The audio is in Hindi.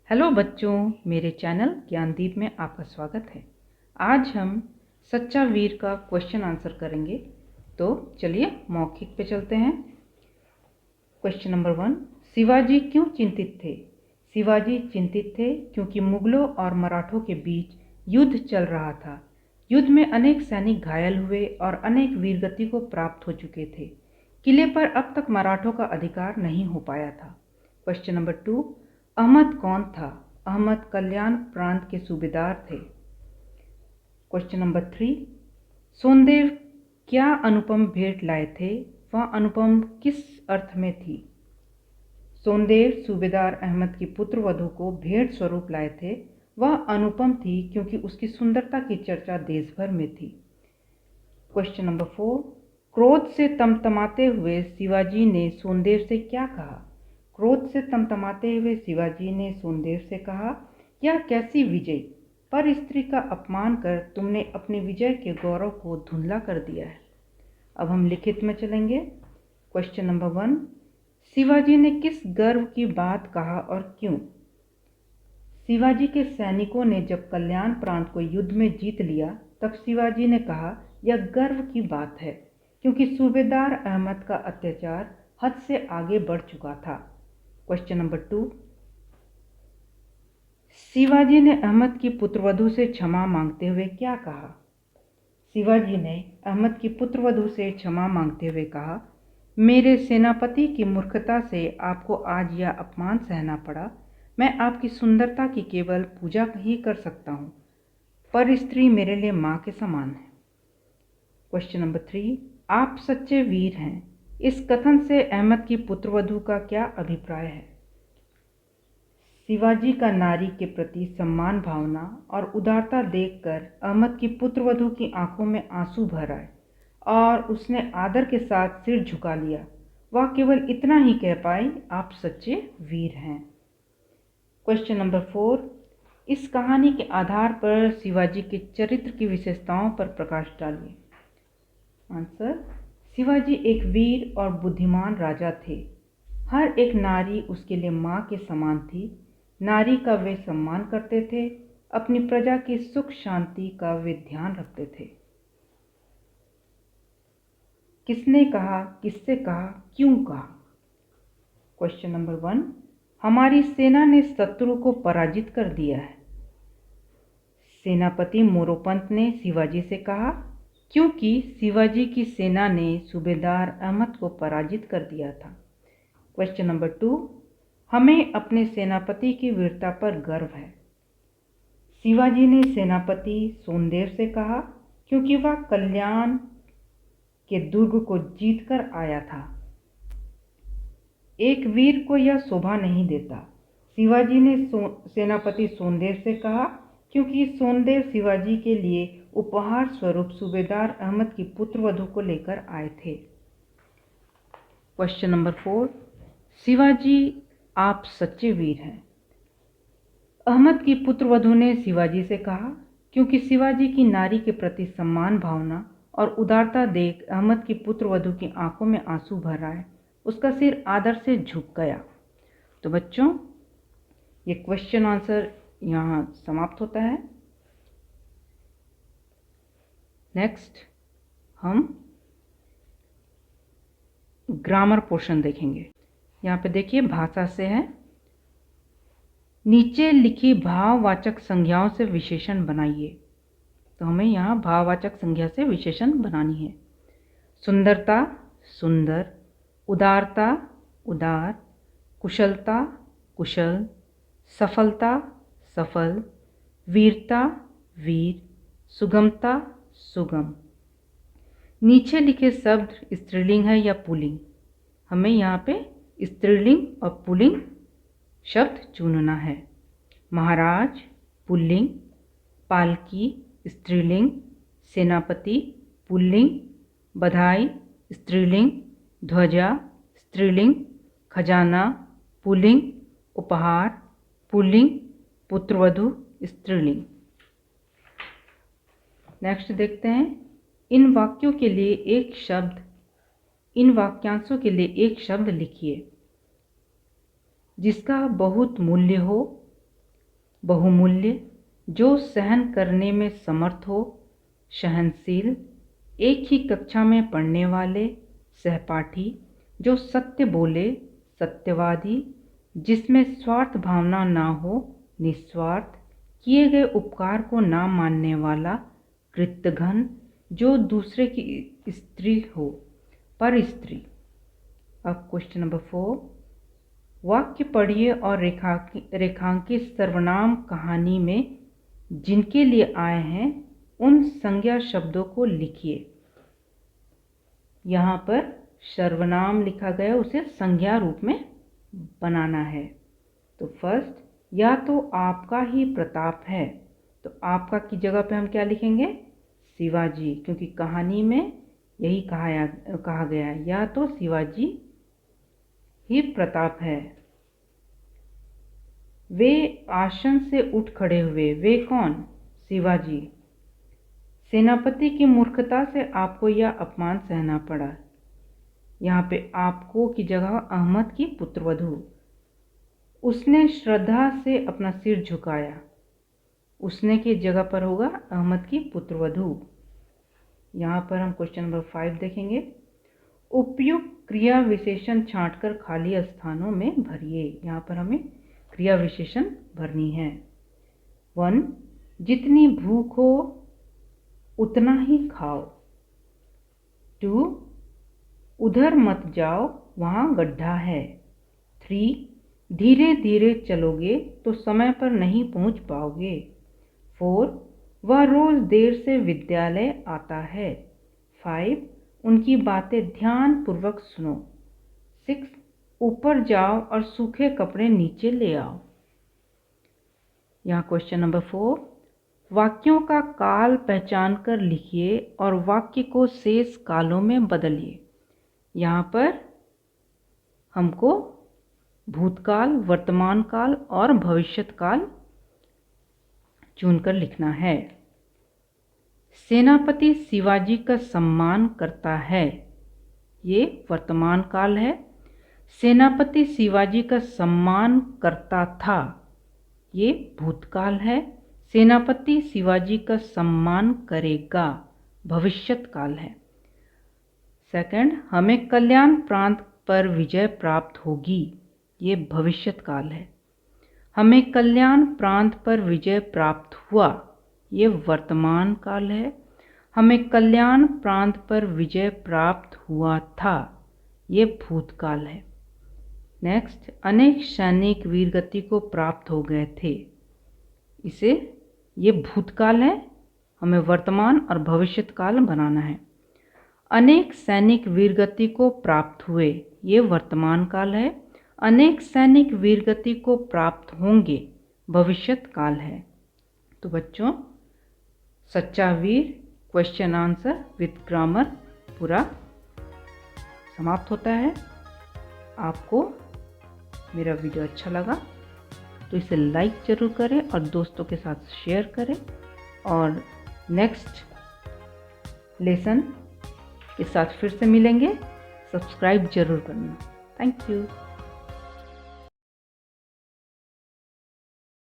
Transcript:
हेलो बच्चों, मेरे चैनल ज्ञानदीप में आपका स्वागत है। आज हम सच्चा वीर का क्वेश्चन आंसर करेंगे। तो चलिए मौखिक पे चलते हैं। क्वेश्चन नंबर 1, शिवाजी क्यों चिंतित थे? शिवाजी चिंतित थे क्योंकि मुगलों और मराठों के बीच युद्ध चल रहा था। युद्ध में अनेक सैनिक घायल हुए और अनेक वीरगति को प्राप्त हो चुके थे। किले पर अब तक मराठों का अधिकार नहीं हो पाया था। क्वेश्चन नंबर 2, अहमद कौन था? अहमद कल्याण प्रांत के सूबेदार थे। क्वेश्चन नंबर 3, सोनदेव क्या अनुपम भेंट लाए थे? वह अनुपम किस अर्थ में थी? सोनदेव सूबेदार अहमद की पुत्र वधू को भेंट स्वरूप लाए थे। वह अनुपम थी क्योंकि उसकी सुंदरता की चर्चा देश भर में थी। क्वेश्चन नंबर 4, क्रोध से तमतमाते हुए शिवाजी ने सोनदेव से क्या कहा? क्रोध से तमतमाते हुए शिवाजी ने सोनदेव से कहा, यह कैसी विजय! पर स्त्री का अपमान कर तुमने अपनी विजय के गौरव को धुंधला कर दिया है। अब हम लिखित में चलेंगे। क्वेश्चन नंबर 1, शिवाजी ने किस गर्व की बात कहा और क्यों? शिवाजी के सैनिकों ने जब कल्याण प्रांत को युद्ध में जीत लिया तब शिवाजी ने कहा, यह गर्व की बात है क्योंकि सूबेदार अहमद का अत्याचार हद से आगे बढ़ चुका था। क्वेश्चन नंबर 2, शिवाजी ने अहमद की पुत्रवधू से क्षमा मांगते हुए क्या कहा? शिवाजी ने अहमद की पुत्रवधू से क्षमा मांगते हुए कहा, मेरे सेनापति की मूर्खता से आपको आज यह अपमान सहना पड़ा। मैं आपकी सुंदरता की केवल पूजा ही कर सकता हूँ, पर स्त्री मेरे लिए माँ के समान है। क्वेश्चन नंबर 3, आप सच्चे वीर हैं। इस कथन से अहमद की पुत्रवधू का क्या अभिप्राय है? शिवाजी का नारी के प्रति सम्मान भावना और उदारता देखकर अहमद की पुत्रवधू की आंखों में आंसू भर आए और उसने आदर के साथ सिर झुका लिया। वह केवल इतना ही कह पाई, आप सच्चे वीर हैं। क्वेश्चन नंबर 4, इस कहानी के आधार पर शिवाजी के चरित्र की विशेषताओं पर प्रकाश डालिए। आंसर, शिवाजी एक वीर और बुद्धिमान राजा थे। हर एक नारी उसके लिए माँ के समान थी। नारी का वे सम्मान करते थे। अपनी प्रजा की सुख शांति का वे ध्यान रखते थे। किसने कहा, किससे कहा, क्यों कहा? क्वेश्चन नंबर 1, हमारी सेना ने शत्रु को पराजित कर दिया है। सेनापति मोरोपंत ने शिवाजी से कहा क्योंकि शिवाजी की सेना ने सूबेदार अहमद को पराजित कर दिया था। क्वेश्चन नंबर 2, हमें अपने सेनापति की वीरता पर गर्व है। शिवाजी ने सेनापति सोनदेव से कहा क्योंकि वह कल्याण के दुर्ग को जीतकर आया था। एक वीर को यह शोभा नहीं देता। शिवाजी ने सेनापति सोनदेव से कहा क्योंकि सोनदेव शिवाजी के लिए उपहार स्वरूप सूबेदार अहमद की पुत्रवधू को लेकर आए थे। क्वेश्चन नंबर 4, शिवाजी आप सच्चे वीर हैं। अहमद की पुत्रवधू ने शिवाजी से कहा क्योंकि शिवाजी की नारी के प्रति सम्मान भावना और उदारता देख अहमद की पुत्रवधू की आंखों में आंसू भर आए। उसका सिर आदर से झुक गया। तो बच्चों, ये क्वेश्चन आंसर यहाँ समाप्त होता है। नेक्स्ट हम ग्रामर पोर्शन देखेंगे। यहाँ पे देखिए, भाषा से है, नीचे लिखी भाववाचक संज्ञाओं से विशेषण बनाइए। तो हमें यहाँ भाववाचक संज्ञा से विशेषण बनानी है। सुंदरता सुंदर, उदारता उदार, कुशलता कुशल, सफलता सफल, वीरता वीर, सुगमता सुगम। नीचे लिखे शब्द स्त्रीलिंग है या पुल्लिंग? हमें यहाँ पे स्त्रीलिंग और पुल्लिंग शब्द चुनना है। महाराज पुल्लिंग, पालकी स्त्रीलिंग, सेनापति पुल्लिंग, बधाई स्त्रीलिंग, ध्वजा स्त्रीलिंग, खजाना पुल्लिंग, उपहार पुल्लिंग, पुत्रवधू स्त्रीलिंग। नेक्स्ट देखते हैं, इन वाक्यों के लिए एक शब्द, इन वाक्यांशों के लिए एक शब्द लिखिए जिसका बहुत मूल्य हो बहुमूल्य, जो सहन करने में समर्थ हो, सहनशील, एक ही कक्षा में पढ़ने वाले, सहपाठी, जो सत्य बोले, सत्यवादी, जिसमें स्वार्थ भावना ना हो, निस्वार्थ, किए गए उपकार को ना मानने वाला, कृतघ्न, जो दूसरे की स्त्री हो, पर स्त्री। अब क्वेश्चन नंबर 4, वाक्य पढ़िए और रेखांकित सर्वनाम कहानी में जिनके लिए आए हैं उन संज्ञा शब्दों को लिखिए। यहाँ पर सर्वनाम लिखा गया, उसे संज्ञा रूप में बनाना है। तो फर्स्ट, या तो आपका ही प्रताप है, तो आपका की जगह पे हम क्या लिखेंगे? शिवाजी, क्योंकि कहानी में यही कहा गया है, या तो शिवाजी ही प्रताप है। वे आसन से उठ खड़े हुए, वे कौन? शिवाजी। सेनापति की मूर्खता से आपको यह अपमान सहना पड़ा। यहाँ पे आपको की जगह अहमद की पुत्रवधू। उसने श्रद्धा से अपना सिर झुकाया, उसने की जगह पर होगा अहमद की पुत्रवधू। यहाँ पर हम क्वेश्चन नंबर 5 देखेंगे। उपयुक्त क्रिया विशेषण छांटकर खाली स्थानों में भरिए। यहाँ पर हमें क्रिया विशेषण भरनी है। 1, जितनी भूख हो उतना ही खाओ। 2, उधर मत जाओ, वहाँ गड्ढा है। 3, धीरे धीरे चलोगे तो समय पर नहीं पहुँच पाओगे। 4, वह रोज देर से विद्यालय आता है। 5, उनकी बातें ध्यान पूर्वक सुनो। 6, ऊपर जाओ और सूखे कपड़े नीचे ले आओ। यहाँ क्वेश्चन नंबर 4, वाक्यों का काल पहचान कर लिखिए और वाक्य को शेष कालों में बदलिए। यहाँ पर हमको भूतकाल, वर्तमान काल और भविष्यत काल चुनकर लिखना है। सेनापति शिवाजी का सम्मान करता है, ये वर्तमान काल है। सेनापति शिवाजी का सम्मान करता था, ये भूतकाल है। सेनापति शिवाजी का सम्मान करेगा, भविष्यत काल है। सेकंड, हमें कल्याण प्रांत पर विजय प्राप्त होगी, ये भविष्यत काल है। हमें कल्याण प्रांत पर विजय प्राप्त हुआ, ये वर्तमान काल है। हमें कल्याण प्रांत पर विजय प्राप्त हुआ था, ये भूतकाल है। नेक्स्ट, अनेक सैनिक वीरगति को प्राप्त हो गए थे, इसे ये भूतकाल है, हमें वर्तमान और भविष्यत काल बनाना है। अनेक सैनिक वीरगति को प्राप्त हुए, ये वर्तमान काल है। अनेक सैनिक वीरगति को प्राप्त होंगे, भविष्यत काल है। तो बच्चों, सच्चा वीर क्वेश्चन आंसर विद ग्रामर पूरा समाप्त होता है। आपको मेरा वीडियो अच्छा लगा तो इसे लाइक ज़रूर करें और दोस्तों के साथ शेयर करें, और नेक्स्ट लेसन के साथ फिर से मिलेंगे। सब्सक्राइब जरूर करना। Thank you.